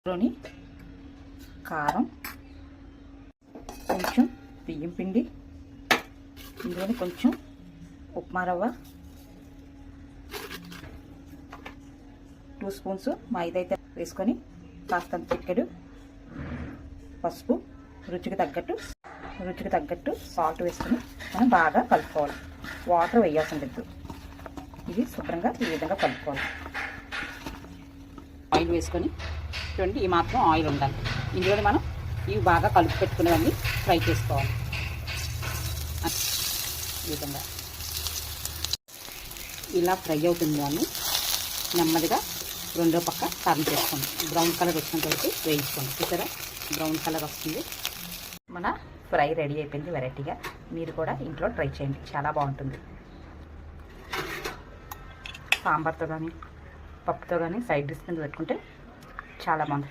ఇందులోని కారం, కొంచెం బియ్యం పిండి, ఇందులోని కొంచెం ఉప్మా రవ్వ, 2 స్పూన్స్ మైదా అయితే వేసుకొని కాస్తంత చిక్కడు పసుపు, రుచికి తగ్గట్టు సాల్ట్ వేసుకొని మనం బాగా కలుపుకోవాలి. వాటర్ వేయాల్సిన లేదు. ఇది శుభ్రంగా ఈ విధంగా కలుపుకోవాలి. ఆయిల్ వేసుకొని చూడండి, ఈ మాత్రం ఆయిల్ ఉండాలి. ఇందులోనే మనం ఇవి బాగా కలుపు పెట్టుకునేవన్నీ ఫ్రై చేసుకోవాలి. ఈ విధంగా ఇలా ఫ్రై అవుతుంది. దాన్ని నెమ్మదిగా రెండో పక్క టర్న్ చేసుకోండి. బ్రౌన్ కలర్ వచ్చినంత వరకు వేయించుకోండి. చూసారా, బ్రౌన్ కలర్ వస్తుంది. మన ఫ్రై రెడీ అయిపోయింది. వెరైటీగా మీరు కూడా ఇంట్లో ట్రై చేయండి, చాలా బాగుంటుంది. సాంబార్తో కానీ పప్పుతో కానీ సైడ్ డిష్ కింద పెట్టుకుంటే చాలా బాగుంటుంది.